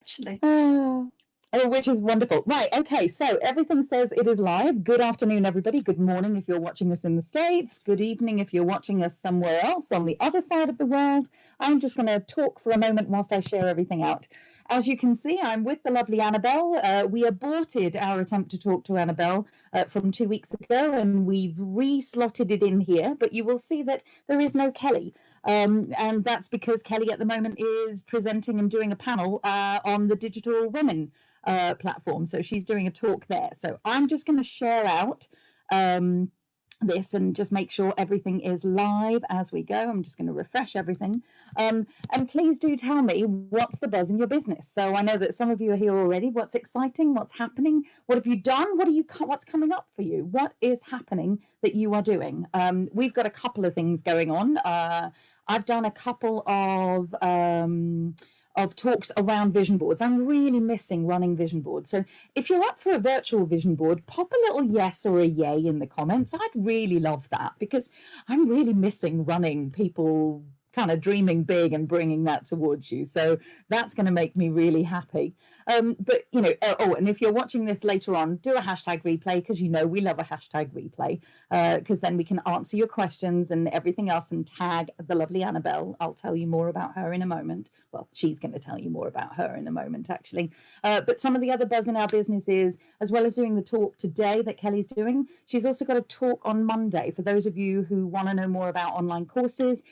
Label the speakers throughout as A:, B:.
A: actually.
B: Oh, which is wonderful. Right. Okay. So everything says it is live. Good afternoon, everybody. Good morning if you're watching us in the States. Good evening if you're watching us somewhere else on the other side of the world. I'm just going to talk for a moment whilst I share everything out. As you can see, I'm with the lovely Annabel. We aborted our attempt to talk to Annabel from 2 weeks ago, and we've re-slotted it in here. But you will see that there is no Kelly. And that's because Kelly at the moment is presenting and doing a panel on the Digital Women platform. So she's doing a talk there. So I'm just going to share out this and just make sure everything is live as we go. I'm just going to refresh everything. And please do tell me what's the buzz in your business. So I know that some of you are here already. What's exciting? What's happening? What have you done? What's coming up for you? What is happening that you are doing? We've got a couple of things going on. I've done a couple of talks around vision boards. I'm really missing running vision boards. So if you're up for a virtual vision board, pop a little yes or a yay in the comments. I'd really love that because I'm really missing running people kind of dreaming big and bringing that towards you. So that's going to make me really happy. But, and if you're watching this later on, do a hashtag replay because, we love a hashtag replay because then we can answer your questions and everything else and tag the lovely Annabel. I'll tell you more about her in a moment. Well, she's going to tell you more about her in a moment, actually. But some of the other buzz in our business is, as well as doing the talk today that Kelly's doing, she's also got a talk on Monday. For those of you who want to know more about online courses,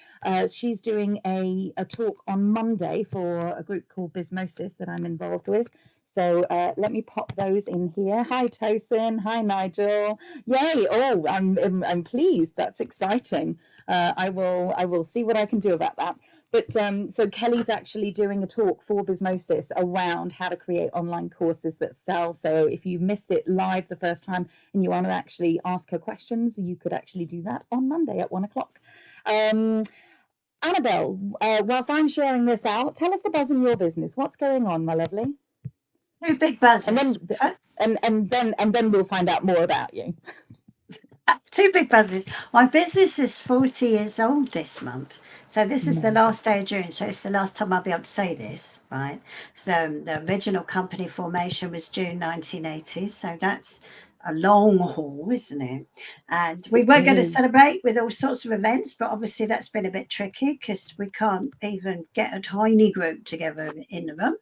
B: she's doing a talk on Monday for a group called Bismosis that I'm involved with. So let me pop those in here. Hi, Tosin. Hi, Nigel. Yay! Oh, I'm pleased. That's exciting. I will see what I can do about that. But so Kelly's actually doing a talk for Bismosis around how to create online courses that sell. So if you missed it live the first time and you want to actually ask her questions, you could actually do that on Monday at 1 o'clock. Annabel, whilst I'm sharing this out, tell us the buzz in your business. What's going on, my lovely?
A: Two big
B: And
A: buzzes.
B: then and then we'll find out more about you.
A: Two big buzzes. My business is 40 years old this month. So this is the
B: Amazing.
A: last day of June. So it's the last time I'll be able to say this, right? So the original company formation was June 1980. So that's a long haul, isn't it? And we
B: It
A: were going to
B: is.
A: celebrate with all sorts of events, but obviously that's been a bit tricky because we can't even get a tiny group together in the room.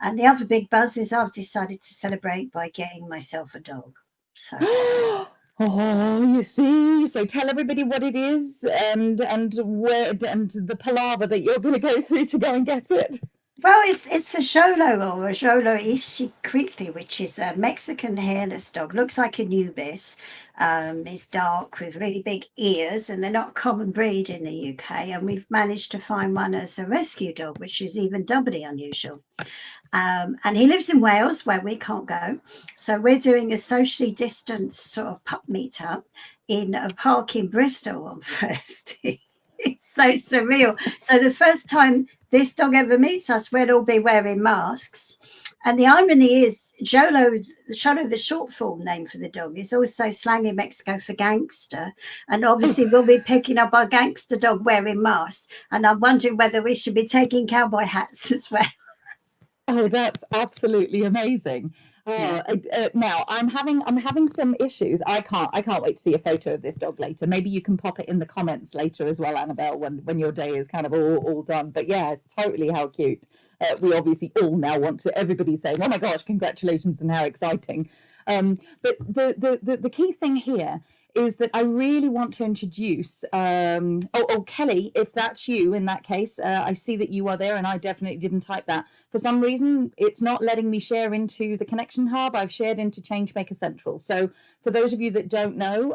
A: And the other big buzz is I've decided to celebrate by getting myself a dog. So
B: Oh, you see. So tell everybody what it is and where and the palaver that you're going to go through to go and get it.
A: well, it's a Xolo or a Xolo Ishiquitli, which is a Mexican hairless dog. Looks like a Nubis. It's dark with really big ears, and they're not a common breed in the UK. And we've managed to find one as a rescue dog, which is even doubly unusual. And he lives in Wales, where we can't go. So we're doing a socially distanced sort of pup meetup in a park in Bristol on Thursday. It's so surreal. So the first time this dog ever meets us, we'll all be wearing masks. And the irony is, Xolo, the short form name for the dog, is also slang in Mexico for gangster. And obviously, we'll be picking up our gangster dog wearing masks. And I'm wondering whether we should be taking cowboy hats as well.
B: Oh, that's absolutely amazing.
A: Yeah.
B: Now I'm having some issues. I can't wait to see a photo of this dog later. Maybe you can pop it in the comments later as well, Annabelle, when your day is kind of all done. But yeah, totally, how cute. We obviously all now want to. Everybody's saying, "Oh my gosh, congratulations!" and how exciting. But the key thing here is that I really want to introduce. Kelly, if that's you in that case, I see that you are there, and I definitely didn't type that. For some reason, it's not letting me share into the Connection Hub. I've shared into Changemaker Central. So for those of you that don't know,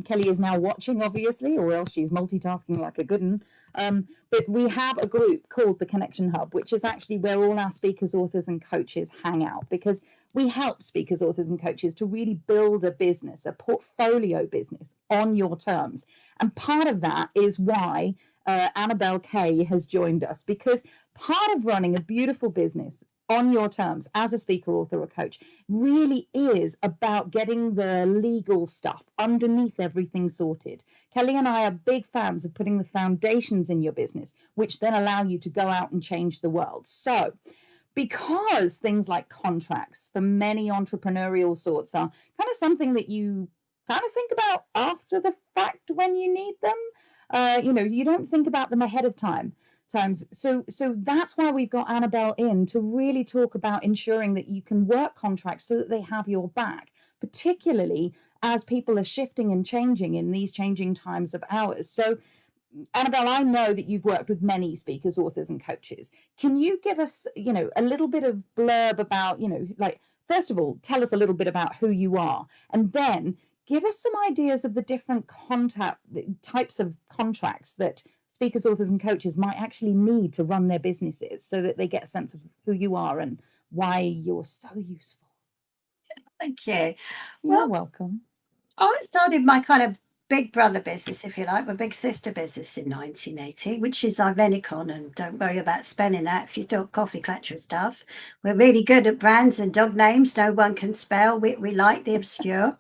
B: Kelly is now watching, obviously, or else she's multitasking like a good one. But we have a group called the Connection Hub, which is actually where all our speakers, authors, and coaches hang out, because we help speakers, authors, and coaches to really build a business, a portfolio business on your terms. And part of that is why Annabel Kaye has joined us, because part of running a beautiful business on your terms as a speaker, author, or coach really is about getting the legal stuff underneath everything sorted. Kelly and I are big fans of putting the foundations in your business, which then allow you to go out and change the world. So because things like contracts for many entrepreneurial sorts are kind of something that you kind of think about after the fact when you need them. You don't think about them ahead of times. So that's why we've got Annabel in to really talk about ensuring that you can work contracts so that they have your back, particularly as people are shifting and changing in these changing times of ours. So Annabel, I know that you've worked with many speakers, authors, and coaches. Can you give us, a little bit of blurb about, like, first of all, tell us a little bit about who you are, and then give us some ideas of the different contact types of contracts that speakers, authors, and coaches might actually need to run their businesses, so that they get a sense of who you are and why you're so useful.
A: Thank you.
B: You're
A: Well,
B: welcome.
A: I started my kind of big brother business, if you like, my big sister business in 1980, which is Ivenicon, and don't worry about spelling that if you thought coffee clutcher stuff. We're really good at brands and dog names no one can spell. We like the obscure.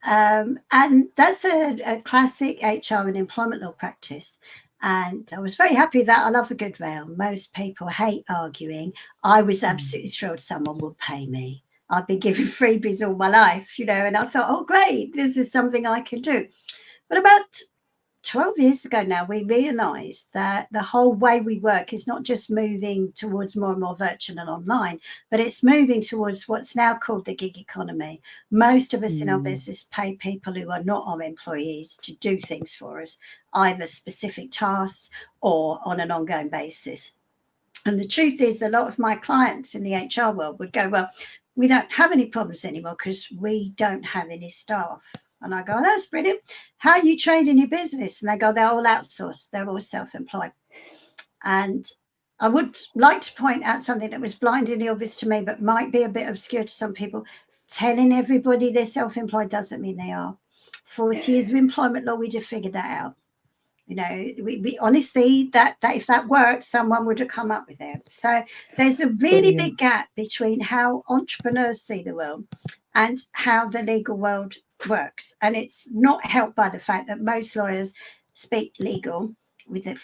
A: And that's a classic HR and employment law practice. And I was very happy that I love a good row. Most people hate arguing. I was absolutely thrilled someone would pay me. I've been giving freebies all my life, and I thought, oh, great, this is something I can do. But about 12 years ago now, we realized that the whole way we work is not just moving towards more and more virtual and online, but it's moving towards what's now called the gig economy. Most of us in our business pay people who are not our employees to do things for us, either specific tasks or on an ongoing basis. And the truth is, a lot of my clients in the HR world would go, well, we don't have any problems anymore because we don't have any staff. And I go, oh, that's brilliant. How are you trading your business? And they go, they're all outsourced. They're all self-employed. And I would like to point out something that was blindingly obvious to me, but might be a bit obscure to some people. Telling everybody they're self-employed doesn't mean they are. 40 years of employment law, we just figured that out. We honestly, that if that worked, someone would have come up with it. So there's a really
B: Brilliant.
A: big gap between how entrepreneurs see the world and how the legal world works. And it's not helped by the fact that most lawyers speak legal with a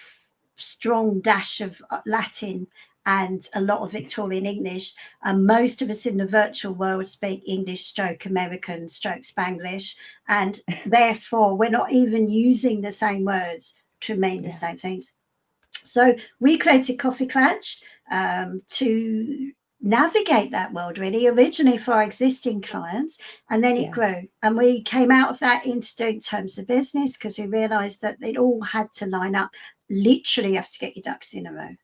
A: strong dash of Latin and a lot of Victorian English. And most of us in the virtual world speak English, stroke American, stroke Spanglish. And therefore, we're not even using the same words to mean the same things. So we created Coffee Clutch to navigate that world, really, originally for our existing clients, and then it grew. And we came out of that into doing terms of business because we realized that it all had to line up. Literally, you have to get your ducks in a row.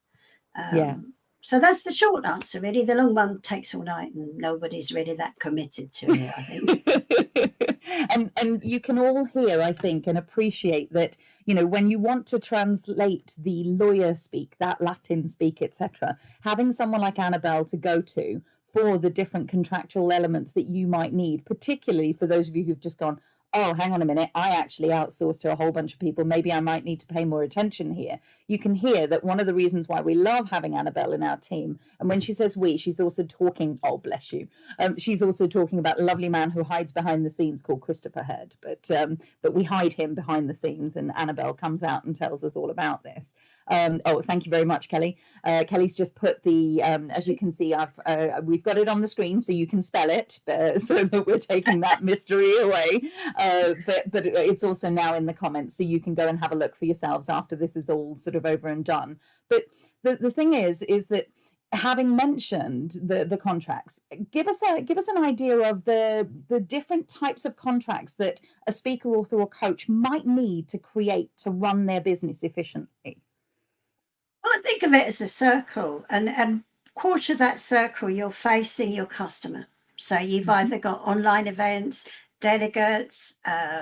B: Yeah.
A: So that's the short answer, really. The long one takes all night, and nobody's really that committed to it, I think.
B: And you can all hear, I think, and appreciate that, when you want to translate the lawyer speak, that Latin speak, etc., having someone like Annabel to go to for the different contractual elements that you might need, particularly for those of you who've just gone, oh, hang on a minute, I actually outsource to a whole bunch of people. Maybe I might need to pay more attention here. You can hear that one of the reasons why we love having Annabel in our team, and when she says we, she's also talking, oh, bless you, she's also talking about a lovely man who hides behind the scenes called Christopher Head. But we hide him behind the scenes, and Annabel comes out and tells us all about this. Thank you very much, Kelly. Kelly's just put the, as you can see, we've got it on the screen so you can spell it, so that we're taking that mystery away. But it's also now in the comments, so you can go and have a look for yourselves after this is all sort of over and done. But the thing is that having mentioned the contracts, give us an idea of the different types of contracts that a speaker, author, or coach might need to create to run their business efficiently.
A: Well, I think of it as a circle, and quarter of that circle, you're facing your customer. So you've either got online events, delegates,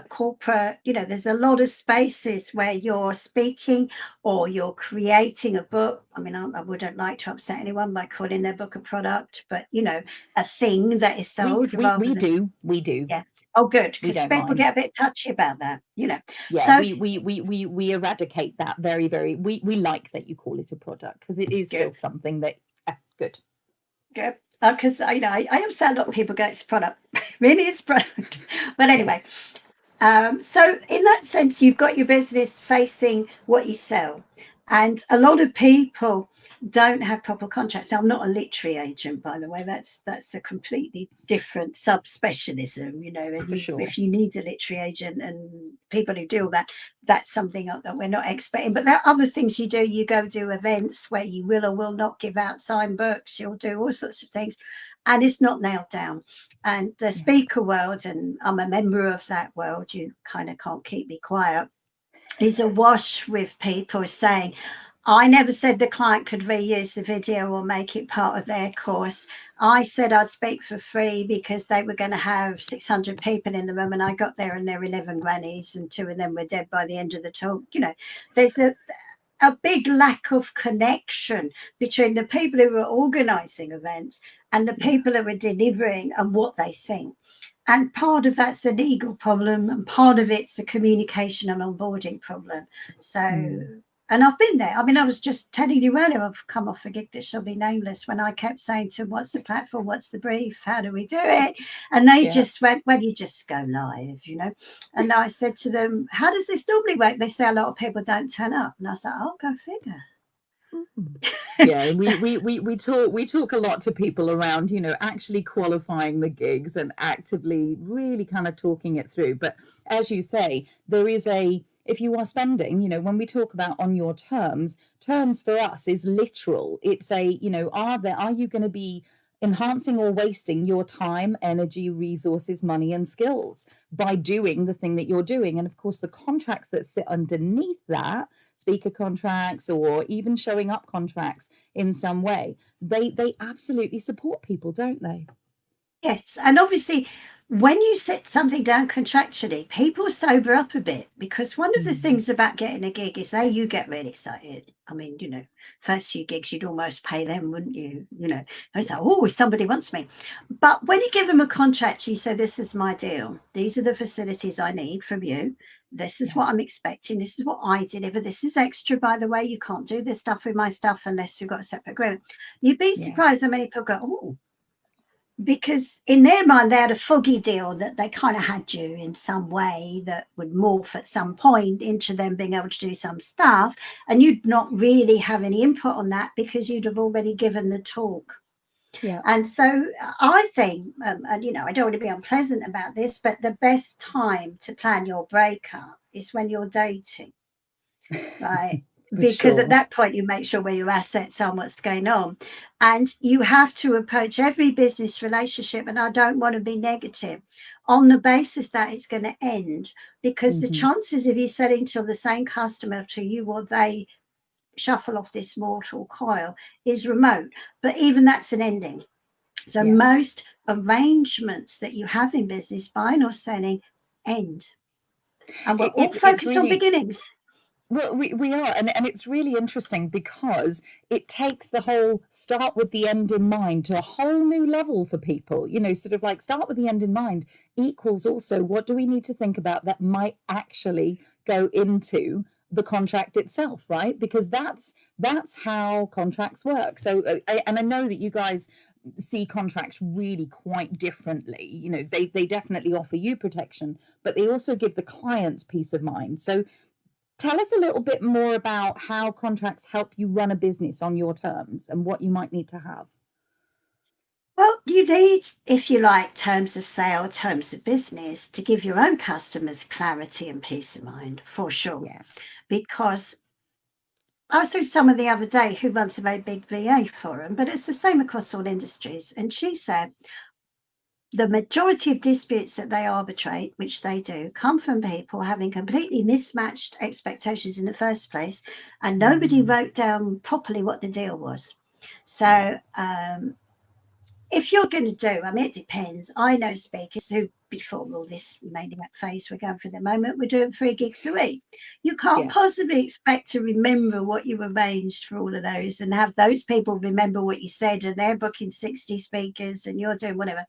A: corporate, there's a lot of spaces where you're speaking or you're creating a book. I mean, I wouldn't like to upset anyone by calling their book a product, but, a thing that is sold rather than.
B: We do.
A: Yeah. Oh, good,
B: We
A: because
B: don't
A: people
B: mind.
A: get a bit touchy about that.
B: Yeah,
A: So
B: we eradicate that very, very. We like that you call it a product because it is
A: good.
B: still something that good.
A: Good. Because I understand a lot of people go, it's product. Really, it's product. But anyway, so in that sense, you've got your business facing what you sell. And a lot of people don't have proper contracts. Now, I'm not a literary agent, by the way. That's a completely different subspecialism, you know. And
B: For
A: you,
B: sure.
A: if you need a literary agent and people who do that, that's something that we're not expecting. But there are other things you do. You go do events where you will or will not give out signed books. You'll do all sorts of things, and it's not nailed down. And the
B: Yeah.
A: speaker world, and I'm a member of that world. You kind of can't keep me quiet, is awash with people saying, I never said the client could reuse the video or make it part of their course. I said I'd speak for free because they were going to have 600 people in the room, and I got there and there were 11 grannies, and 2 of them were dead by the end of the talk. You know, there's a big lack of connection between the people who are organising events and the
B: Yeah.
A: people who are delivering and what they think. And part of that's a legal problem, and part of it's a communication and onboarding problem. So,
B: Mm.
A: and I've been there. I mean, I was just telling you earlier, I've come off a gig that shall be nameless when I kept saying to them, what's the platform? What's the brief? How do we do it? And they
B: Yeah.
A: just went, well, you just go live, you know. And I said to them, how does this normally work? They say a lot of people don't turn up. And I was like, oh, go figure.
B: Mm. Yeah, we talk a lot to people around, actually qualifying the gigs and actively really kind of talking it through. But as you say, there is if you are spending, when we talk about on your terms for us is literal. It's are you going to be enhancing or wasting your time, energy, resources, money, and skills by doing the thing that you're doing? And of course, the contracts that sit underneath that, speaker contracts or even showing up contracts in some way, they absolutely support people, don't they?
A: Yes, and obviously, when you set something down contractually, people sober up a bit, because one of the
B: Mm.
A: things about getting a gig is, you get really excited. I mean, first few gigs, you'd almost pay them, wouldn't you? I was like, oh, somebody wants me. But when you give them a contract, you say, this is my deal. These are the facilities I need from you. This is
B: Yeah,
A: what I'm expecting. This is what I deliver. This is extra, by the way. You can't do this stuff with my stuff unless you've got a separate agreement. You'd be
B: yeah,
A: surprised how many people go, oh, because in their mind they had a foggy deal that they kind of had you in some way that would morph at some point into them being able to do some stuff, and you'd not really have any input on that because you'd have already given the talk.
B: yeah.
A: And so I think, and I don't want to be unpleasant about this, but the best time to plan your breakup is when you're dating, right?
B: For
A: Because at
B: sure.
A: that point, you make sure where your assets are and what's going on. And you have to approach every business relationship, and I don't want to be negative, on the basis that it's going to end, because the
B: Hmm.
A: chances of you selling to the same customer to you or they shuffle off this mortal coil is remote. But even that's an ending. So
B: Yeah.
A: most arrangements that you have in business, buying or selling, end. And we're all
B: It's
A: focused on
B: really,
A: beginnings.
B: well, we are, and it's really interesting because it takes the whole start with the end in mind to a whole new level for people. Sort of like start with the end in mind equals also what do we need to think about that might actually go into the contract itself, right? Because that's how contracts work. So, and I know that you guys see contracts really quite differently. They definitely offer you protection, but they also give the clients peace of mind. So tell us a little bit more about how contracts help you run a business on your terms and what you might need to have.
A: Well, you need, if you like, terms of sale, terms of business to give your own customers clarity and peace of mind, for sure.
B: Yeah.
A: Because I was with someone the other day who runs a very big VA forum, but it's the same across all industries. And she said the majority of disputes that they arbitrate, which they do, come from people having completely mismatched expectations in the first place, and nobody
B: Mm,
A: wrote down properly what the deal was.
B: yeah.
A: So, if you're going to do, I mean, it depends. I know speakers who, before all this maniac phase we're going through at the moment, we're doing 3 gigs a week. You can't
B: Yeah.
A: possibly expect to remember what you arranged for all of those and have those people remember what you said, and they're booking 60 speakers and you're doing whatever.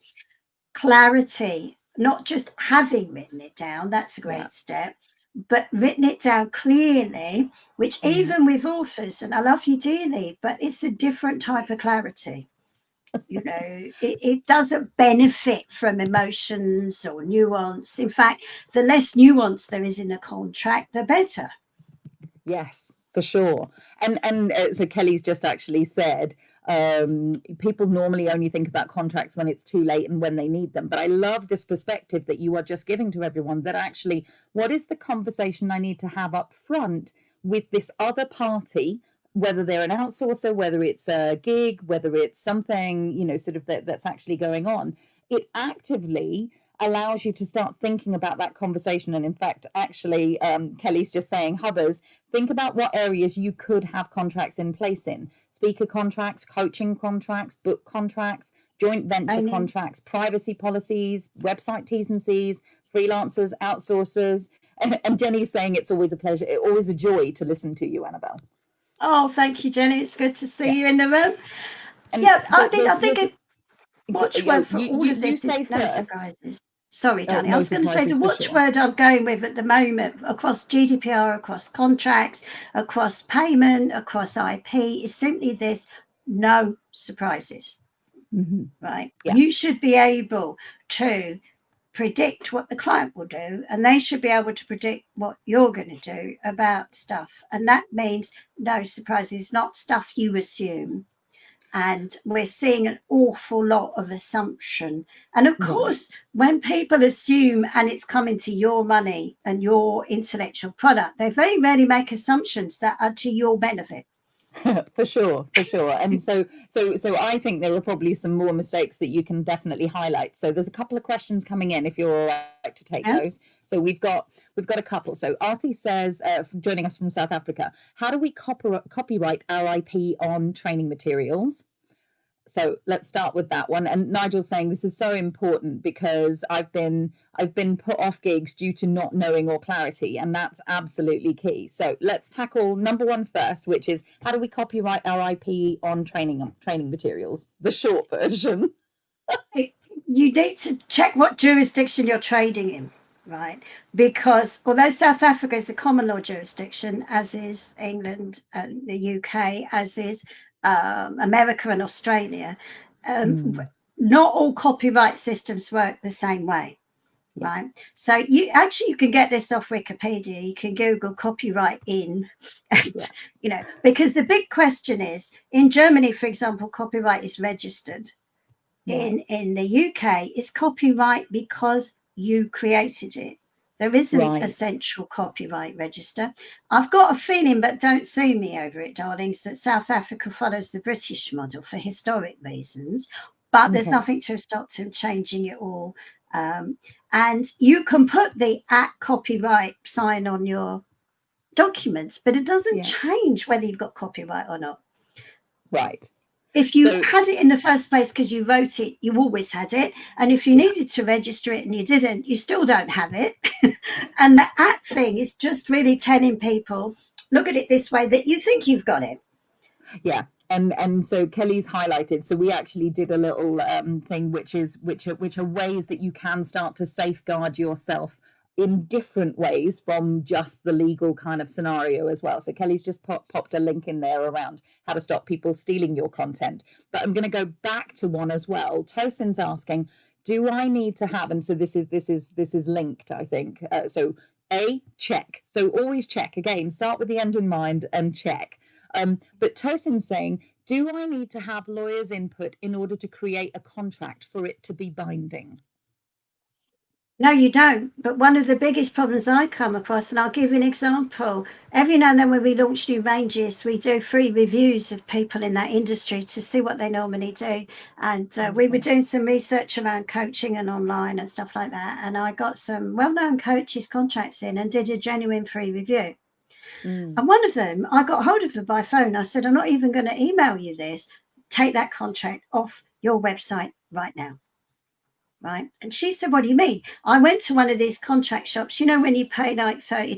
A: Clarity, not just having written it down, that's a
B: Yeah.
A: great step, but written it down clearly, which
B: Mm.
A: even with authors, and I love you dearly, but it's a different type of clarity. It doesn't benefit from emotions or nuance. In fact, the less nuance there is in a contract, the better.
B: Yes. For sure. And so Kelly's just actually said people normally only think about contracts when it's too late and when they need them. But I love this perspective that you are just giving to everyone, that actually, what is the conversation I need to have up front with this other party, whether they're an outsourcer, whether it's a gig, whether it's something, sort of that's actually going on. It actively allows you to start thinking about that conversation. And in fact, actually, Kelly's just saying, Hubbers, think about what areas you could have contracts in place in: speaker contracts, coaching contracts, book contracts, joint venture
A: Training.
B: contracts, privacy policies, website T's and C's, freelancers, outsourcers. And Jenny's saying it's always a pleasure, always a joy to listen to you, Annabel.
A: Oh, thank you, Jenny. It's good to
B: Yeah.
A: see you in the room.
B: And
A: Yeah, I think
B: there's
A: a watchword for all of
B: you
A: this is
B: say
A: no
B: first.
A: surprises. Sorry,
B: Oh,
A: Danny. I
B: no
A: was going to say the
B: surprises for sure.
A: watchword I'm going with at the moment across GDPR, across contracts, across payment, across IP is simply this: no surprises,
B: Mm-hmm.
A: right?
B: Yeah.
A: You should be able to predict what the client will do, and they should be able to predict what you're going to do about stuff. And that means no surprises, not stuff you assume. And we're seeing an awful lot of assumption. And of
B: Right.
A: course, when people assume and it's coming to your money and your intellectual product, they very rarely make assumptions that are to your benefit.
B: For sure, for sure. And so I think there are probably some more mistakes that you can definitely highlight. So there's a couple of questions coming in, if you're all right to take
A: Yeah?
B: those. So we've got a couple. So Arthi says, joining us from South Africa, how do we copyright our IP on training materials? So let's start with that one. And Nigel's saying this is so important because I've been put off gigs due to not knowing or clarity, and that's absolutely key. So let's tackle number one first, which is how do we copyright our IP on training materials? The short version.
A: You need to check what jurisdiction you're trading in, right? Because although South Africa is a common law jurisdiction, as is England and the UK, as is America and Australia, um,
B: Mm,
A: not all copyright systems work the same way.
B: yeah,
A: Right. So you can get this off Wikipedia. You can Google copyright in, and
B: yeah,
A: because the big question is in Germany, for example, copyright is registered.
B: right,
A: In the UK, it's copyright because you created it. There isn't a
B: right.
A: central copyright register. I've got a feeling, but don't sue me over it, darlings, that South Africa follows the British model for historic reasons, but there's
B: Okay.
A: nothing to stop them changing it all. Um, and you can put the at copyright sign on your documents, but it doesn't
B: Yeah,
A: change whether you've got copyright or not.
B: right.
A: If you
B: So
A: had it in the first place because you wrote it, you always had it. And if you
B: yeah.
A: needed to register it and you didn't, you still don't have it. And the app thing is just really telling people, look at it this way, that you think you've got it.
B: Yeah. And so Kelly's highlighted. So we actually did a little thing, which are ways that you can start to safeguard yourself in different ways from just the legal kind of scenario as well. So Kelly's just popped a link in there around how to stop people stealing your content. But I'm going to go back to one as well. Tosin's asking, do I need to have? And so this is linked, I think. So a check. So always check again. Start with the end in mind and check. But Tosin's saying, do I need to have lawyers' input in order to create a contract for it to be binding?
A: No, you don't. But one of the biggest problems I come across, and I'll give you an example. Every now and then, when we launch new ranges, we do free reviews of people in that industry to see what they normally do. And we were
B: Okay.
A: doing some research around coaching and online and stuff like that. And I got some well known coaches' contracts in and did a genuine free review.
B: Mm,
A: And one of them, I got hold of her by phone. I said, I'm not even going to email you this. Take that contract off your website right now. Right. And she said, what do you mean? I went to one of these contract shops, when you pay like $30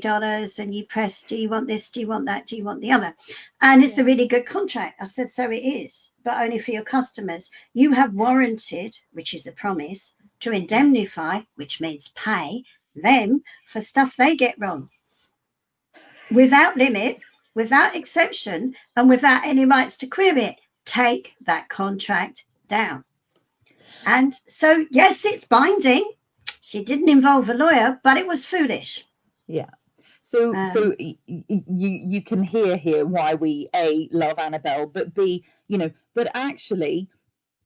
A: and you press, do you want this? Do you want that? Do you want the other? And it's a
B: yeah.
A: really good contract. I said, so it is, but only for your customers. You have warranted, which is a promise, to
B: Yeah.
A: indemnify, which means pay them for stuff they get wrong without limit, without exception, and without any rights to query it. Take that contract down. And so, yes, it's binding. She didn't involve a lawyer, but it was foolish.
B: Yeah. So you can hear here why we A, love Annabel, but B, that actually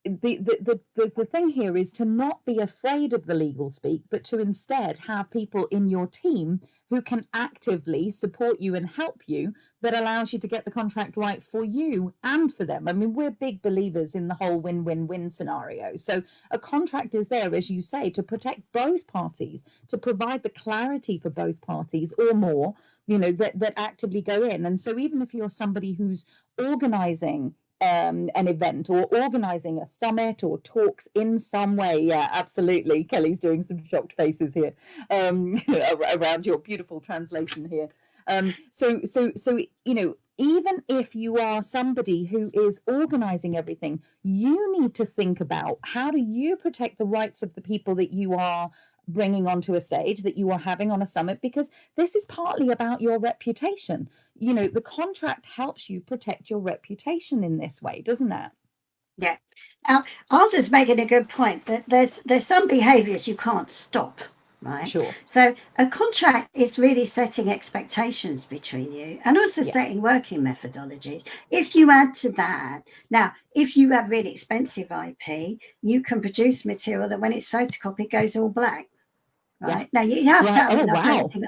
B: the thing here is to not be afraid of the legal speak, but to instead have people in your team who can actively support you and help you, that allows you to get the contract right for you and for them. I mean, we're big believers in the whole win-win-win scenario. So a contract is there, as you say, to protect both parties, to provide the clarity for both parties or more, that actively go in. And so even if you're somebody who's organizing an event or organizing a summit or talks in some way. Yeah, absolutely. Kelly's doing some shocked faces here around your beautiful translation here. So even if you are somebody who is organizing everything, you need to think about how do you protect the rights of the people that you are bringing onto a stage, that you are having on a summit, because this is partly about your reputation. The contract helps you protect your reputation in this way, doesn't it?
A: Yeah. Alda's making a good point that there's some behaviours you can't stop, right?
B: Sure.
A: So a contract is really setting expectations between you and also
B: Yeah.
A: setting working methodologies. If you add to that, now, if you have really expensive IP, you can produce material that when it's photocopied goes all black,
B: Yeah.
A: right? Now, you have to
B: Right.
A: have
B: Oh,
A: enough
B: wow.
A: anything.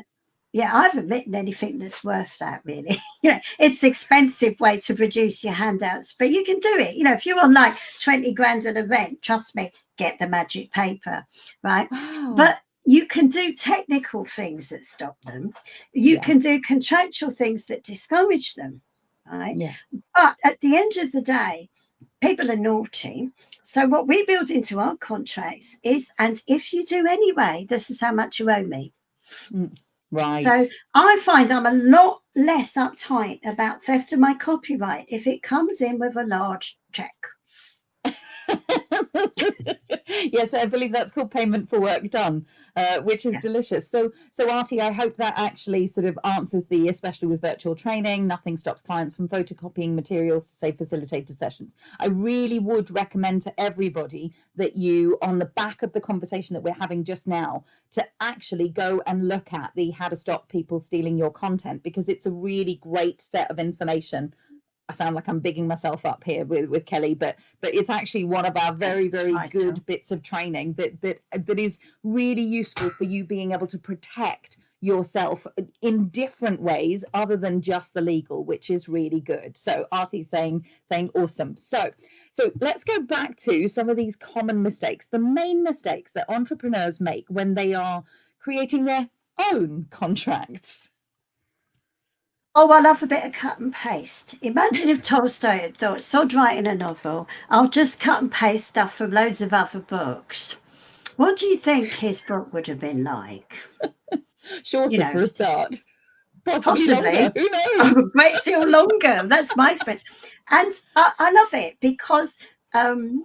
A: Yeah, I've written anything that's worth that, really. It's an expensive way to produce your handouts, but you can do it. If you're on like 20 grand an event, trust me, get the magic paper, right?
B: Wow.
A: But you can do technical things that stop them. You
B: Yeah.
A: can do contractual things that discourage them, right?
B: Yeah.
A: But at the end of the day, people are naughty. So what we build into our contracts is, and if you do anyway, this is how much you owe me.
B: Right.
A: So I find I'm a lot less uptight about theft of my copyright if it comes in with a large check.
B: Yes, I believe that's called payment for work done, which is
A: Yeah.
B: delicious. So Artie, I hope that actually sort of answers especially with virtual training, nothing stops clients from photocopying materials to say facilitated sessions. I really would recommend to everybody that you, on the back of the conversation that we're having just now, to actually go and look at the how to stop people stealing your content, because it's a really great set of information. I sound like I'm bigging myself up here with Kelly, but it's actually one of our very,
A: It's
B: very
A: vital.
B: good bits of training that is really useful for you being able to protect yourself in different ways other than just the legal, which is really good. So Artie's saying awesome. So let's go back to some of these common mistakes, the main mistakes that entrepreneurs make when they are creating their own contracts.
A: Oh, I love a bit of cut and paste. Imagine if Tolstoy had thought, sod writing a novel, I'll just cut and paste stuff from loads of other books. What do you think his book would have been like? You
B: Shorter
A: know,
B: for a start, possibly longer.
A: possibly
B: Who
A: a
B: knows?
A: great deal longer. That's my experience. And I love it because um,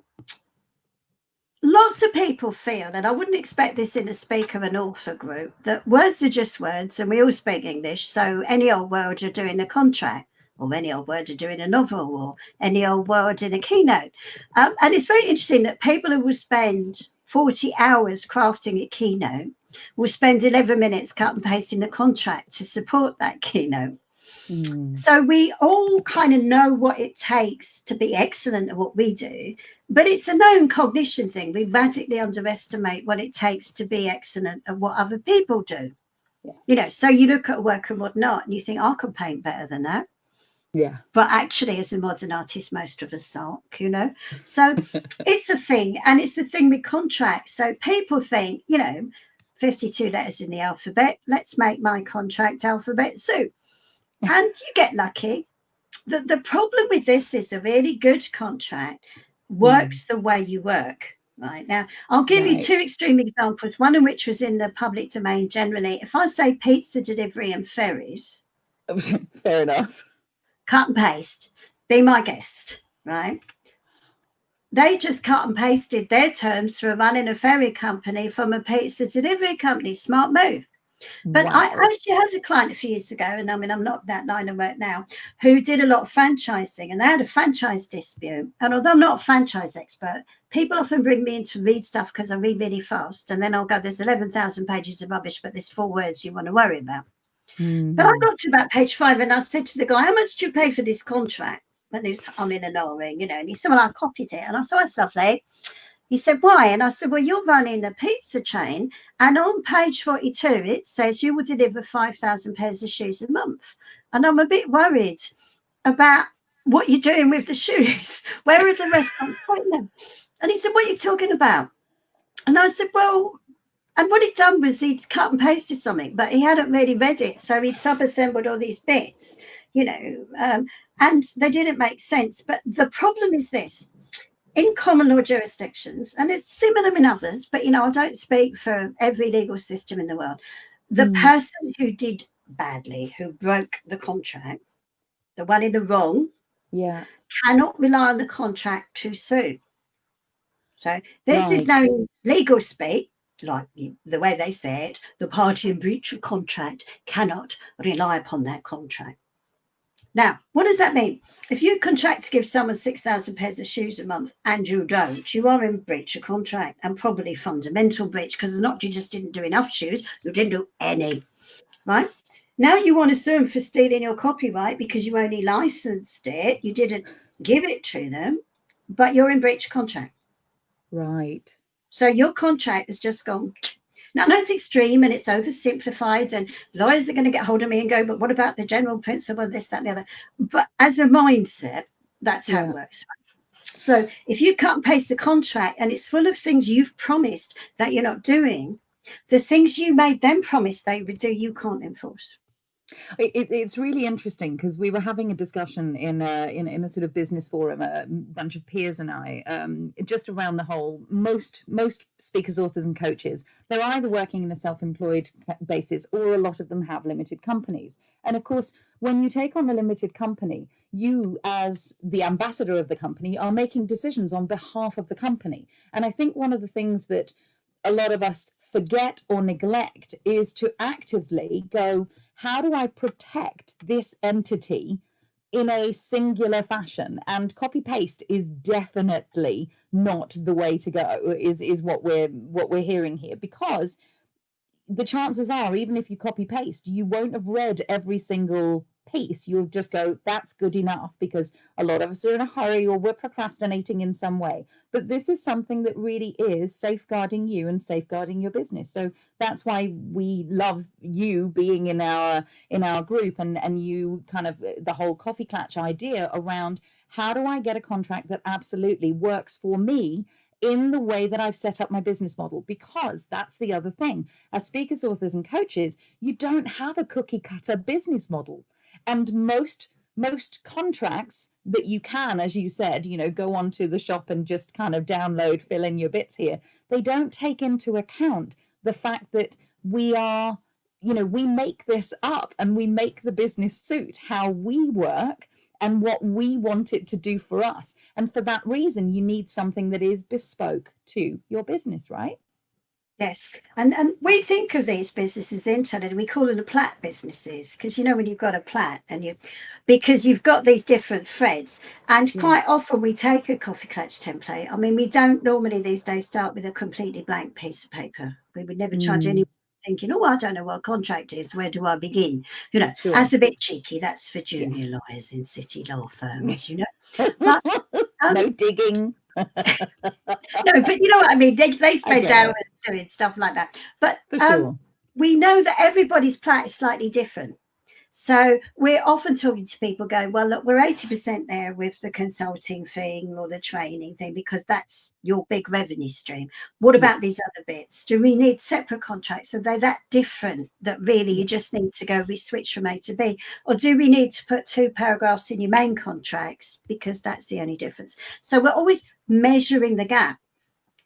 A: lots of people feel, and I wouldn't expect this in a speaker and author group, that words are just words and we all speak English. So any old word you're doing a contract, or any old word you're doing a novel, or any old word in a keynote. And it's very interesting that people who will spend 40 hours crafting a keynote will spend 11 minutes cut and pasting the contract to support that keynote.
B: Mm,
A: So we all kind of know what it takes to be excellent at what we do, but it's a known cognition thing. We radically underestimate what it takes to be excellent at what other people do.
B: yeah,
A: So you look at a work of modern art and you think, I can paint better than that.
B: yeah,
A: But actually, as a modern artist, most of us aren't. So it's a thing, and it's the thing with contracts. So people think, 52 letters in the alphabet, let's make my contract alphabet soup. And you get lucky. The problem with this is a really good contract
B: mm,
A: works the way you work. Right now, I'll give you
B: right.
A: two extreme examples, one of which was in the public domain generally. If I say pizza delivery and ferries,
B: Fair enough.
A: cut and paste, be my guest, right? They just cut and pasted their terms for running a ferry company from a pizza delivery company. Smart move. But I
B: Wow.
A: actually had a client a few years ago, and I mean, I'm not that line of work now, who did a lot of franchising, and they had a franchise dispute. And although I'm not a franchise expert, people often bring me in to read stuff because I read really fast, and then I'll go, there's 11,000 pages of rubbish, but there's 4 words you want to worry about. But I
B: Mm-hmm.
A: got to about page 5 and I said to the guy, how much did you pay for this contract? And he was, I'm in an ring, and he said, well, I copied it. And I said, that's lovely. He said, why? And I said, well, you're running a pizza chain. And on page 42, it says you will deliver 5,000 pairs of shoes a month. And I'm a bit worried about what you're doing with the shoes. Where are the restaurants putting them? And he said, what are you talking about? And I said, well, and what he'd done was he'd cut and pasted something, but he hadn't really read it. So he'd sub-assembled all these bits, and they didn't make sense. But the problem is this: in common law jurisdictions, and it's similar in others, but I don't speak for every legal system in the world. The
B: Mm.
A: person who did badly, who broke the contract, the one in the wrong,
B: Yeah.
A: cannot rely on the contract to sue. So this is
B: Right.
A: no legal speak, like the way they say it. The party in breach of contract cannot rely upon that contract. Now, what does that mean? If you contract to give someone 6,000 pairs of shoes a month and you don't, you are in breach of contract, and probably fundamental breach, because it's not you just didn't do enough shoes, you didn't do any, right? Now you want to sue them for stealing your copyright because you only licensed it, you didn't give it to them, but you're in breach of contract.
B: Right.
A: So your contract has just gone. Now, I know it's extreme and it's oversimplified, and lawyers are going to get hold of me and go, but what about the general principle of this, that, and the other? But as a mindset, that's how it
B: Yeah.
A: works. So if you cut and paste the contract and it's full of things you've promised that you're not doing, the things you made them promise they would do, you can't enforce.
B: It's really interesting because we were having a discussion in a sort of business forum, a bunch of peers and I, just around the whole. Most speakers, authors, and coaches, they're either working in a self-employed basis or a lot of them have limited companies. And of course, when you take on the limited company, you, as the ambassador of the company, are making decisions on behalf of the company. And I think one of the things that a lot of us forget or neglect is to actively go, how do I protect this entity in a singular fashion? And copy paste is definitely not the way to go, is what we're hearing here, because the chances are, even if you copy paste, you won't have read every single piece. You'll just go, that's good enough, because a lot of us are in a hurry or we're procrastinating in some way. But this is something that really is safeguarding you and safeguarding your business. So that's why we love you being in our group, and you kind of the whole coffee clutch idea around, how do I get a contract that absolutely works for me in the way that I've set up my business model? Because that's the other thing. As speakers, authors, and coaches, you don't have a cookie cutter business model. And most contracts that you can, as you said, go onto the shop and just kind of download, fill in your bits here, they don't take into account the fact that we make this up and we make the business suit how we work and what we want it to do for us. And for that reason, you need something that is bespoke to your business, right?
A: Yes, and we think of these businesses internally, we call them the plat businesses, because when you've got a plat because you've got these different threads, and
B: Yeah.
A: quite often we take a coffee clutch template. I mean, we don't normally these days start with a completely blank piece of paper. We would never charge anyone
B: Mm,
A: thinking, oh, I don't know what a contract is. Where do I begin?
B: sure.
A: That's a bit cheeky. That's for
B: Yeah.
A: junior lawyers in city law firms. But
B: No
A: um,
B: digging.
A: no, but you know what I mean. They
B: I
A: spend
B: get
A: hours
B: it.
A: doing stuff like that. But
B: For sure.
A: we know that everybody's plat is slightly different. So we're often talking to people going, well, look, we're 80% there with the consulting thing or the training thing because that's your big revenue stream. What
B: Yeah.
A: about these other bits? Do we need separate contracts? Are they that different that really you
B: Yeah.
A: just need to go, we switch from A to B? Or do we need to put 2 paragraphs in your main contracts because that's the only difference? So we're always measuring the gap.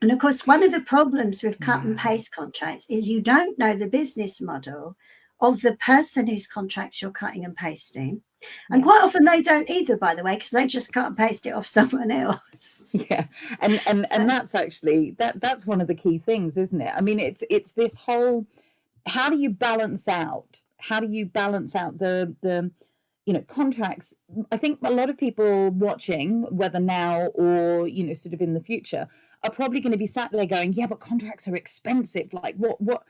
A: And of course, one of the problems with cut and
B: Yeah.
A: paste contracts is you don't know the business model of the person whose contracts you're cutting and pasting. And
B: Yeah.
A: quite often they don't either, by the way, because they just cut and paste it off someone else.
B: Yeah. And
A: So,
B: that's actually that's one of the key things, isn't it? I mean, it's this whole, how do you balance out the contracts? I think a lot of people watching, whether now or sort of in the future, are probably going to be sat there going, yeah, but contracts are expensive. Like, what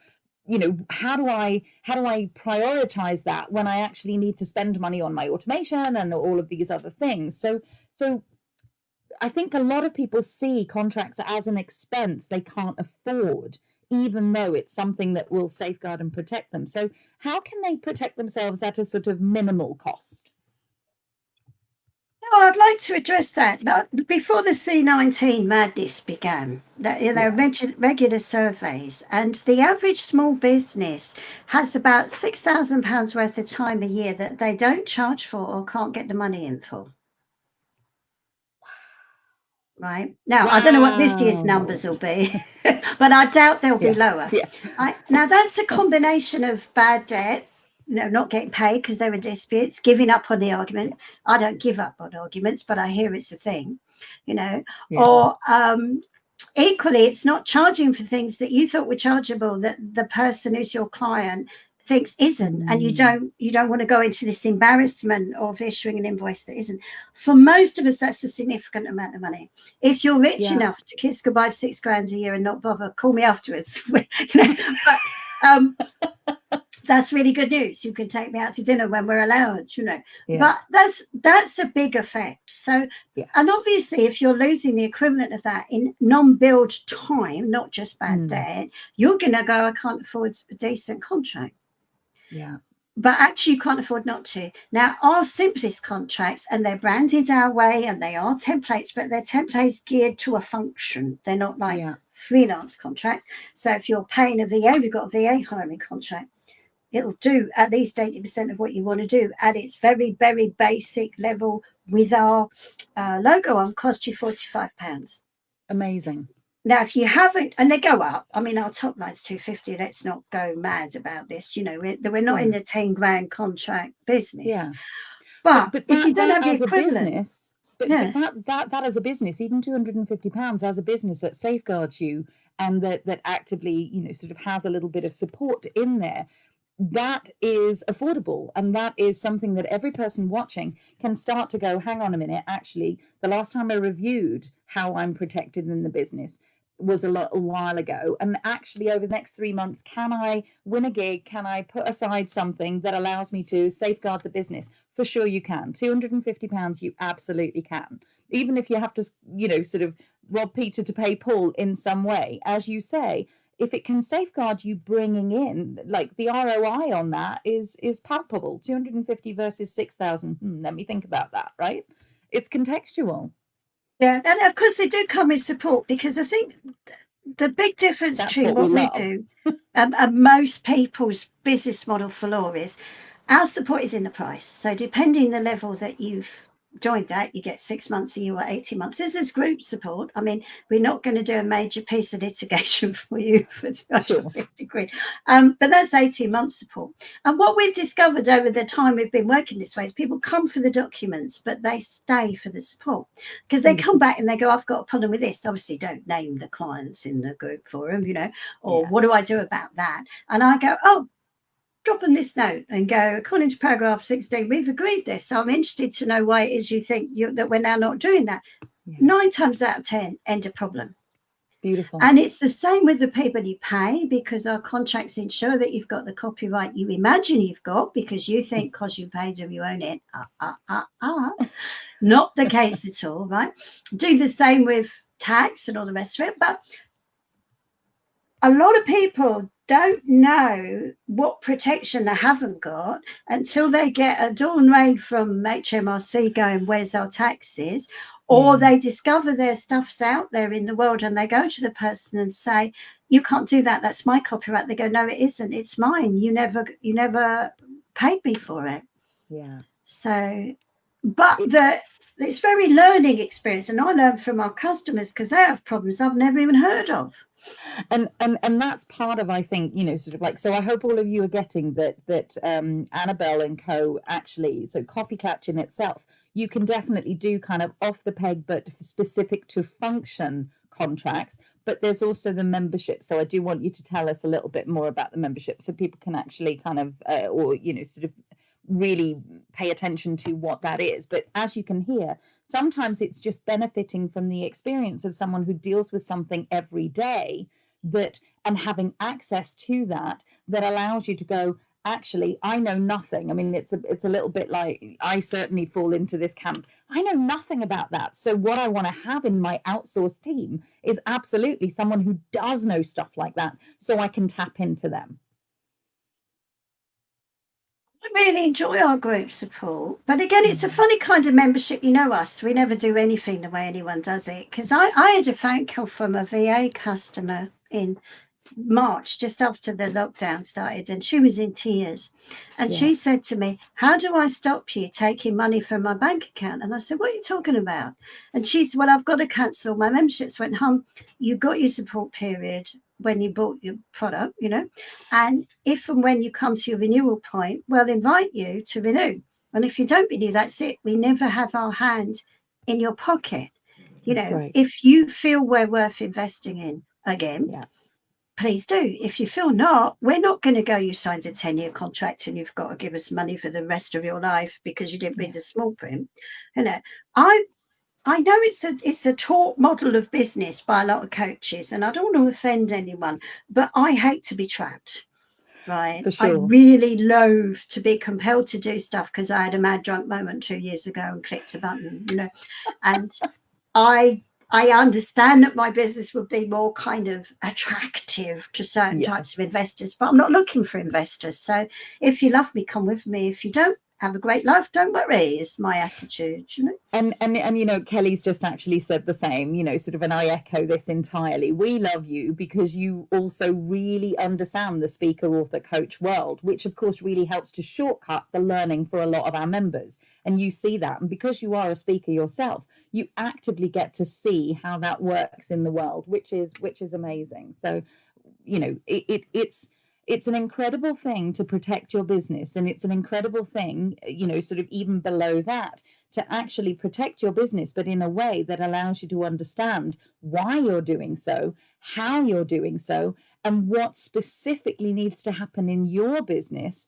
B: how do I prioritize that when I actually need to spend money on my automation and all of these other things? So I think a lot of people see contracts as an expense they can't afford, even though it's something that will safeguard and protect them. So how can they protect themselves at a sort of minimal cost?
A: Well, I'd like to address that. But before the C19 madness began, that
B: Yeah.
A: mentioned regular surveys, and the average small business has about £6,000 worth of time a year that they don't charge for or can't get the money in for. Right now, I don't know what this year's
B: Wow.
A: numbers will be, but I doubt they'll be
B: Yeah.
A: lower.
B: Yeah.
A: Now that's a combination of bad debt, not getting paid because there were disputes, giving up on the argument. I don't give up on arguments, but I hear it's a thing, you know,
B: Yeah.
A: or equally, it's not charging for things that you thought were chargeable that the person who's your client thinks isn't, and
B: Mm.
A: you don't want to go into this embarrassment of issuing an invoice that isn't. For most of us, that's a significant amount of money. If you're rich
B: Yeah.
A: enough to kiss goodbye to 6 grand a year and not bother, call me afterwards. But um, that's really good news. You can take me out to dinner when we're allowed.
B: Yeah.
A: But that's a big effect. So,
B: Yeah.
A: and obviously, if you're losing the equivalent of that in non-billed time, not just bad
B: Mm.
A: debt, you're going to go, I can't afford a decent contract.
B: Yeah.
A: But actually, you can't afford not to. Now, our simplest contracts, and they're branded our way, and they are templates, but they're templates geared to a function. They're not like
B: Yeah.
A: freelance contracts. So if you're paying a VA, we've got a VA hiring contract. It'll do at least 80% of what you want to do at its very, very basic level with our logo on, cost you £45.
B: Amazing.
A: Now, if you haven't, and they go up, I mean, our top line's 250. Let's not go mad about this. We're not in
B: Yeah.
A: the 10 grand contract business.
B: Yeah.
A: But
B: But
A: if you don't
B: that
A: have the
B: as a
A: equivalent,
B: business, but
A: yeah,
B: that as a business, even £250 as a business that safeguards you and that actively, sort of has a little bit of support in there, that is affordable, and that is something that every person watching can start to go, hang on a minute, actually the last time I reviewed how I'm protected in the business was a while ago, and actually over the next 3 months, can I win a gig, can I put aside something that allows me to safeguard the business? For sure you can. £250, you absolutely can, even if you have to sort of rob Peter to pay Paul in some way. As you say, if it can safeguard you bringing in, like, the ROI on that is palpable. 250 versus 6,000. Let me think about that, right? It's contextual.
A: yeah, and of course they do come with support, because I think the big difference
B: That's
A: between
B: what we
A: what we
B: love.
A: do and most people's business model for law is our support is in the price. So depending the level that you've joined at, you get 6 months a year or 18 months. This is group support. I mean, we're not going to do a major piece of litigation for you for
B: Sure.
A: 250 quid. But that's 18 months support. And what we've discovered over the time we've been working this way is people come for the documents, but they stay for the support, because they come
B: Beautiful.
A: back and they go, I've got a problem with this. Obviously, don't name the clients in the group forum, or
B: Yeah.
A: what do I do about that? And I go, oh, drop them this note and go, according to paragraph 16, we've agreed this. So I'm interested to know why it is you think that we're now not doing that.
B: Yeah.
A: 9 times out of 10, end of problem.
B: Beautiful.
A: And it's the same with the people you pay, because our contracts ensure that you've got the copyright you imagine you've got, because you think because you paid them you own it. Not the case at all, right? Do the same with tax and all the rest of it. But a lot of people don't know what protection they haven't got until they get a dawn raid from HMRC going, where's our taxes? Or
B: Yeah.
A: they discover their stuff's out there in the world and they go to the person and say, you can't do that. That's my copyright. They go, no, it isn't. It's mine. You never paid me for it.
B: Yeah.
A: So, but
B: It's
A: it's very learning experience. And I learn from our customers because they have problems I've never even heard of.
B: and that's part of, I think, sort of like, so I hope all of you are getting that Annabel and Co actually, so Coffee Clutch in itself, you can definitely do kind of off the peg but specific to function contracts, but there's also the membership. So I do want you to tell us a little bit more about the membership so people can actually kind of or sort of really pay attention to what that is. But as you can hear, sometimes it's just benefiting from the experience of someone who deals with something every day that, and having access to that, that allows you to go, actually, I know nothing. I mean, it's a little bit like, I certainly fall into this camp. I know nothing about that. So what I want to have in my outsourced team is absolutely someone who does know stuff like that, so I can tap into them.
A: I really enjoy our group support. But again, it's a
B: Mm.
A: funny kind of membership. You know us, we never do anything the way anyone does it. Because I had a phone call from a VA customer in March, just after the lockdown started, and she was in tears. And
B: Yeah.
A: she said to me, "How do I stop you taking money from my bank account?" And I said, "What are you talking about?" And she said, "Well, I've got to cancel my memberships." Went, you got your support period when you bought your product, and if and when you come to your renewal point, we'll invite you to renew. And if you don't renew, that's it. We never have our hand in your pocket.
B: Great.
A: If you feel we're worth investing in, again,
B: Yeah.
A: please do. If you feel not, we're not going to go, you signed a 10-year contract and you've got to give us money for the rest of your life because you didn't read
B: Yeah.
A: the small print. You know, I I know it's a taught model of business by a lot of coaches, and I don't want to offend anyone, but I hate to be trapped. Right.
B: For
A: I
B: sure.
A: really loathe to be compelled to do stuff because I had a mad drunk moment 2 years ago and clicked a button, and I I understand that my business would be more kind of attractive to certain types of
B: Yes.
A: investors, but I'm not looking for investors. So if you love me, come with me. If you don't, have a great life. Don't worry, is my attitude.
B: And Kelly's just actually said the same, sort of, and I echo this entirely. We love you because you also really understand the speaker, author, coach world, which of course really helps to shortcut the learning for a lot of our members. And you see that, and because you are a speaker yourself, you actively get to see how that works in the world, which is amazing. So, it's an incredible thing to protect your business, and it's an incredible thing, sort of even below that, to actually protect your business, but in a way that allows you to understand why you're doing so, how you're doing so, and what specifically needs to happen in your business.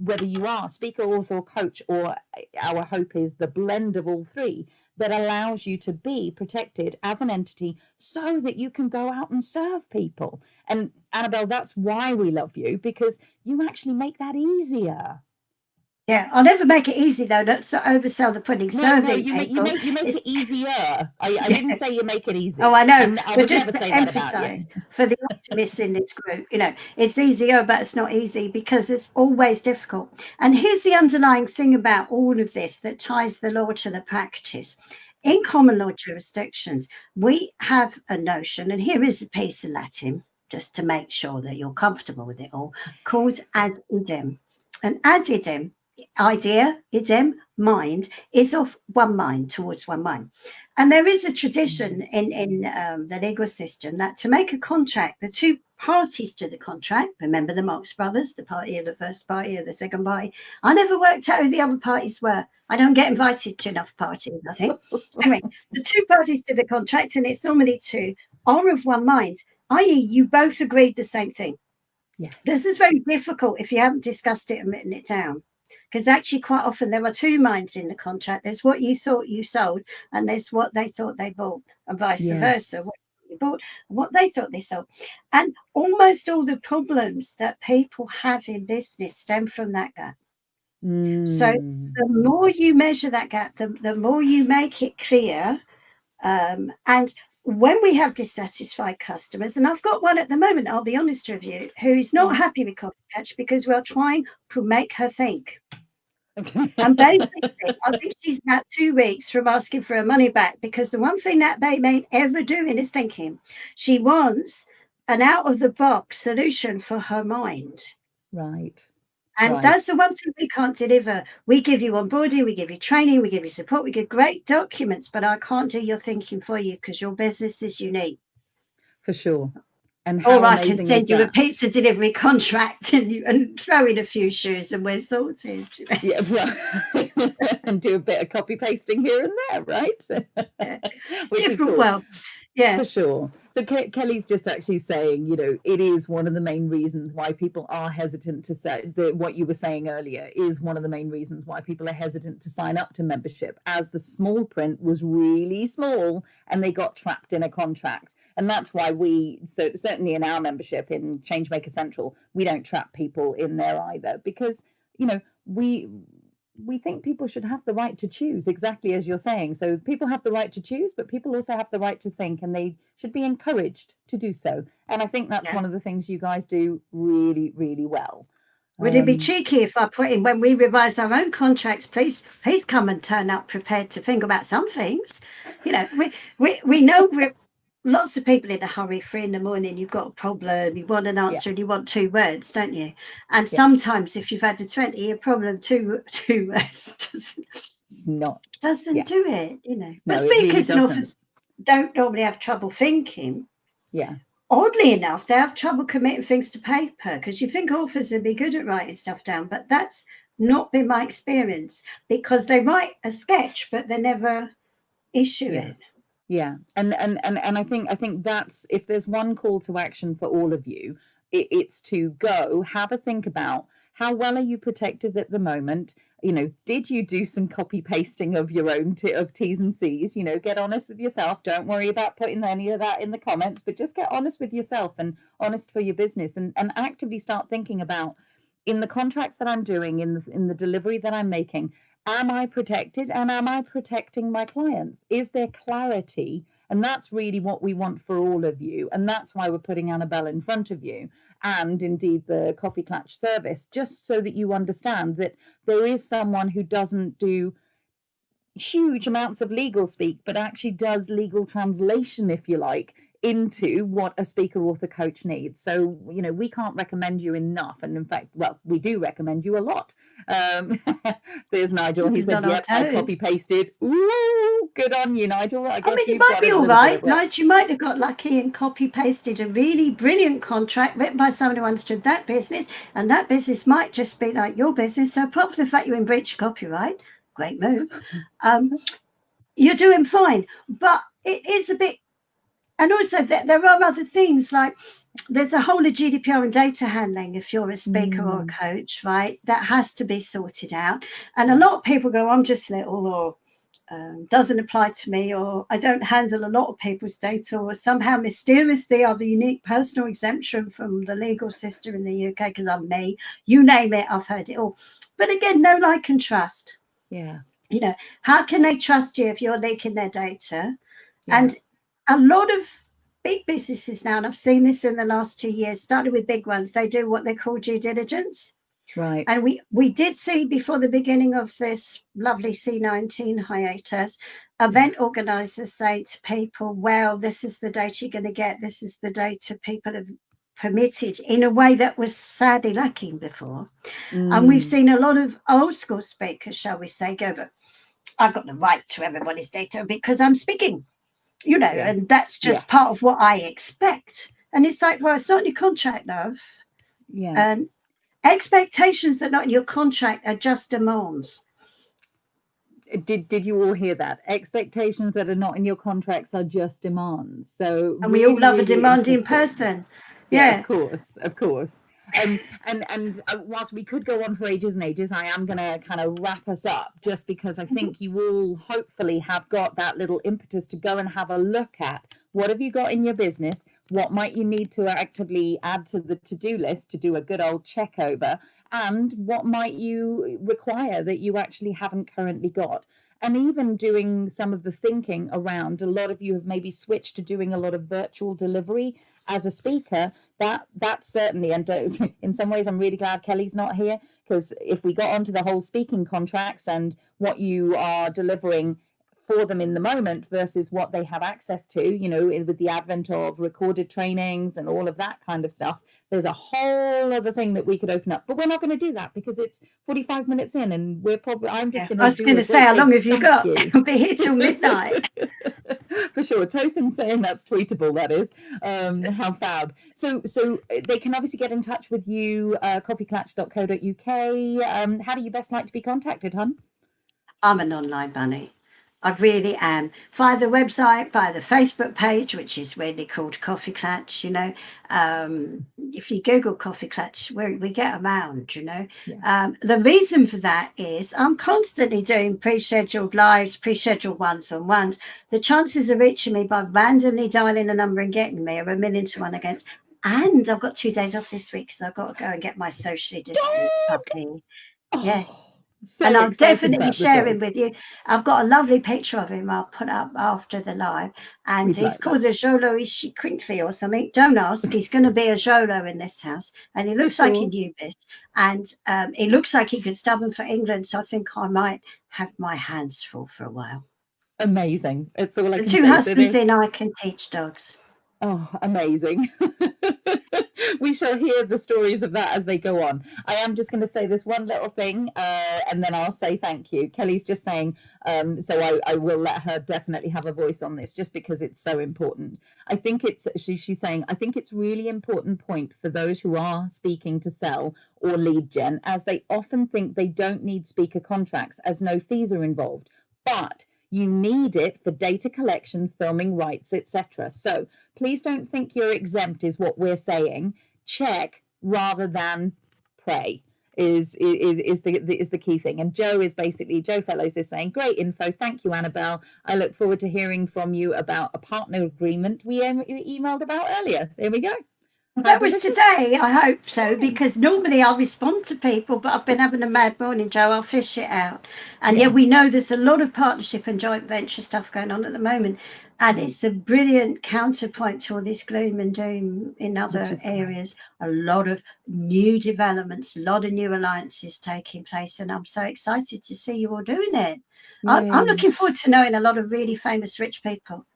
B: Whether you are speaker, author, or coach, or our hope is the blend of all three, that allows you to be protected as an entity so that you can go out and serve people. And Annabel, that's why we love you, because you actually make that easier.
A: Yeah, I'll never make it easy though. Not to oversell the pudding.
B: No,
A: Serving
B: you make you
A: people
B: make you make
A: is
B: it easier. I
A: yeah.
B: didn't say you make it
A: Oh,
B: easy,
A: I know,
B: and I
A: but
B: would
A: just
B: never
A: to
B: say that about you.
A: emphasize for the optimists in this group, it's easier, but it's not easy because it's always difficult. And here's the underlying thing about all of this that ties the law to the practice. In common law jurisdictions, we have a notion, and here is a piece of Latin, just to make sure that you're comfortable with it all, called ad idem. An ad idem, idea, idem, mind, is of one mind towards one mind. And there is a tradition in the legal system that to make a contract, the two parties to the contract, remember the Marx Brothers, the party of the first party or the second party. I never worked out who the other parties were. I don't get invited to enough parties, I think. Anyway, the two parties to the contract, and it's normally two, are of one mind, i.e., you both agreed the same thing.
B: Yes.
A: This is very difficult if you haven't discussed it and written it down. Because actually, quite often, there are two minds in the contract. There's what you thought you sold, and there's what they thought they bought, and vice
B: Yes.
A: versa. What you bought, and what they thought they sold. And almost all the problems that people have in business stem from that gap. So
B: Mm.
A: the more you measure that gap, the more you make it clear, and when we have dissatisfied customers, and I've got one at the moment, I'll be honest with you, who is not
B: Yeah.
A: happy with Coffee Patch because we're trying to make her think.
B: Okay.
A: And basically, I think she's about 2 weeks from asking for her money back because the one thing that they ain't ever doing is thinking. She wants an out of the box solution for her mind.
B: Right.
A: And
B: Right.
A: that's the one thing we can't deliver. We give you onboarding, we give you training, we give you support, we give great documents, but I can't do your thinking for you because your business is unique.
B: For sure. And
A: Or
B: how
A: I can
B: amazing is
A: send you a
B: that?
A: pizza delivery contract and throw in a few shoes and we're sorted.
B: Yeah, right. And do a bit of copy pasting here and there, right?
A: Yeah.
B: Which is
A: Different
B: cool.
A: world. Yeah.
B: For sure. So Kelly's just actually saying, it is one of the main reasons why people are hesitant to say that what you were saying earlier is one of the main reasons why people are hesitant to sign up to membership, as the small print was really small and they got trapped in a contract. And that's why so certainly in our membership in Changemaker Central, we don't trap people in there either, because we think people should have the right to choose, exactly as you're saying. So people have the right to choose, but people also have the right to think, and they should be encouraged to do so. And I think that's
A: Yeah.
B: one of the things you guys do really, really well.
A: Would it be cheeky if I put in when we revise our own contracts, please come and turn up prepared to think about some things. We know we're lots of people in a hurry, 3 a.m, you've got a problem, you want an
B: Yeah,
A: answer and you want 2 words, don't you? And
B: yeah,
A: sometimes if you've had a 20-year problem, two words
B: not,
A: doesn't
B: yeah,
A: do it, But
B: no, it really
A: speakers and
B: doesn't.
A: authors don't normally have trouble thinking.
B: Yeah,
A: Oddly enough, they have trouble committing things to paper because you think authors would be good at writing stuff down, but that's not been my experience because they write a sketch, but they never issue
B: yeah.
A: it.
B: Yeah, and I think that's, if there's one call to action for all of you, it's to go have a think about how well are you protected at the moment. Did you do some copy pasting of your own of T's and C's? Get honest with yourself. Don't worry about putting any of that in the comments, but just get honest with yourself and honest for your business, and actively start thinking about, in the contracts that I'm doing, in the delivery that I'm making, am I protected, and am I protecting my clients? Is there clarity? And that's really what we want for all of you. And that's why we're putting Annabel in front of you, and indeed the Coffee Clutch service, just so that you understand that there is someone who doesn't do huge amounts of legal speak, but actually does legal translation, if you like, into what a speaker author coach needs. So, we can't recommend you enough. And in fact, well, we do recommend you a lot. There's Nigel. He
A: He's
B: said,
A: not on
B: yep, I copy
A: toes.
B: pasted. Ooh, good on you, Nigel. I
A: I
B: guess
A: mean, it
B: you've
A: might
B: got a
A: be all
B: little bit
A: right,
B: of a,
A: Nigel. You might have got lucky and copy pasted a really brilliant contract written by someone who understood that business, and that business might just be like your business. So, apart from the fact you're in breach of copyright, great move. Um, you're doing fine, but it is a bit. And also, there are other things like there's a whole of GDPR and data handling if you're a speaker or a coach, right? That has to be sorted out. And a
B: yeah.
A: lot of people go, I'm just little, or doesn't apply to me, or I don't handle a lot of people's data, or somehow mysteriously I have a unique personal exemption from the legal system in the UK because I'm me. You name it, I've heard it all. But again, no like and trust.
B: Yeah.
A: How can they trust you if you're leaking their data?
B: Yeah.
A: And a lot of big businesses now, and I've seen this in the last 2 years, started with big ones, they do what they call due diligence.
B: Right.
A: And we did see before the beginning of this lovely C19 hiatus, event organisers saying to people, well, this is the data you're going to get, this is the data people have permitted, in a way that was sadly lacking before. And we've seen a lot of old school speakers, shall we say, go, but I've got the right to everybody's data because I'm speaking,
B: Yeah.
A: and that's just
B: Yes.
A: part of what I expect. And it's like, well, it's not in your contract, love.
B: Yeah.
A: And expectations that are not in your contract are just demands.
B: Did you all hear that? Expectations that are not in your contracts are just demands. So
A: And we all
B: really,
A: love a
B: really
A: demanding
B: interesting.
A: person.
B: Yeah, of
A: Yeah.
B: course, of course. And whilst we could go on for ages and ages, I am going to kind of wrap us up, just because I think you all hopefully have got that little impetus to go and have a look at what have you got in your business, what might you need to actively add to the to-do list to do a good old check over, and what might you require that you actually haven't currently got. And even doing some of the thinking around, a lot of you have maybe switched to doing a lot of virtual delivery as a speaker. That's certainly, and in some ways I'm really glad Kelly's not here, because if we got onto the whole speaking contracts and what you are delivering for them in the moment versus what they have access to, with the advent of recorded trainings and all of that kind of stuff, there's a whole other thing that we could open up. But we're not going to do that because it's 45 minutes in, and I'm just
A: Yeah.
B: going
A: I
B: to
A: was
B: do
A: going
B: a
A: to say,
B: great
A: how
B: big
A: long have you
B: thank
A: got?
B: you.
A: I'll be here till midnight.
B: For sure. Tosin saying that's tweetable, that is. How fab. So they can obviously get in touch with you, coffeeclatch.co.uk. How do you best like to be contacted, hun?
A: I'm an online bunny. I really am. Via the website, via the Facebook page, which is really called Coffee Clutch, you know. If you Google Coffee Clutch, we get around, you know.
B: Yeah.
A: The reason for that is I'm constantly doing pre-scheduled lives, pre-scheduled ones-on-ones. The chances of reaching me by randomly dialing a number and getting me are 1,000,000 to 1 against. And I've got 2 days off this week because I've got to go and get my socially distanced
B: Dog!
A: puppy.
B: Oh,
A: Yes. And
B: so
A: I'll
B: excited
A: definitely
B: about the
A: share him
B: dog.
A: with you. I've got a lovely picture of him I'll put up after the live. And
B: We'd
A: he's
B: like that.
A: called a Jolo Ishi Crinkly or something. Don't ask. He's going to be a Jolo in this house. And he
B: For
A: looks like a
B: sure.
A: Nubis. And he looks like he could stubborn for England. So I think I might have my hands full for a while.
B: Amazing. It's all I
A: The
B: can
A: two
B: say. So
A: husbands
B: there.
A: in I can teach dogs.
B: Oh, amazing. We shall hear the stories of that as they go on. I am just going to say this one little thing, and then I'll say thank you. Kelly's just saying, so I will let her definitely have a voice on this just because it's so important. I think she's saying, I think it's really important point for those who are speaking to sell or lead gen, as they often think they don't need speaker contracts as no fees are involved. But you need it for data collection, filming rights, etc. So please don't think you're exempt, is what we're saying. Check rather than pray is the key thing. And Joe Fellows is saying, great info. Thank you, Annabel. I look forward to hearing from you about a partner agreement we emailed about earlier. There we go. How
A: That was
B: delicious.
A: today, I hope so,
B: Yeah.
A: because normally I'll respond to people, but I've been having a mad morning, Joe. I'll fish it out. And yeah,
B: Yeah.
A: we know there's a lot of partnership and joint venture stuff going on at the moment. And
B: Yeah.
A: it's a brilliant counterpoint to all this gloom and doom in
B: Which
A: other
B: is great.
A: areas. A lot of new developments, a lot of new alliances taking place. And I'm so excited to see you all doing it. I'm
B: Yay.
A: looking forward to knowing a lot of really famous rich people.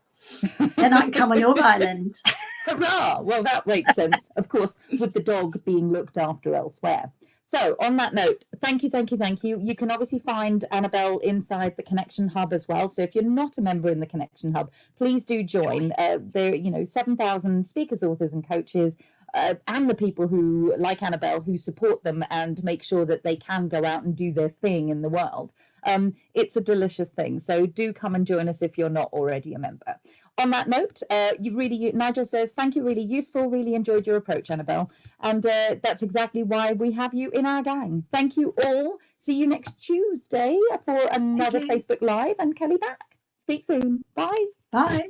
A: Then I can come on your island.
B: Hurrah! Well, that makes sense, of course, with the dog being looked after elsewhere. So, on that note, thank you, thank you, thank you. You can obviously find Annabel inside the Connection Hub as well. So, if you're not a member in the Connection Hub, please do join. There, 7,000 speakers, authors, and coaches, and the people who, like Annabel, who support them and make sure that they can go out and do their thing in the world. It's a delicious thing. So, do come and join us if you're not already a member. On that note, Nigel says, thank you, really useful, really enjoyed your approach, Annabel. And that's exactly why we have you in our gang. Thank you all. See you next Tuesday for another Facebook Live and Kelly back. Speak soon. Bye.
A: Bye.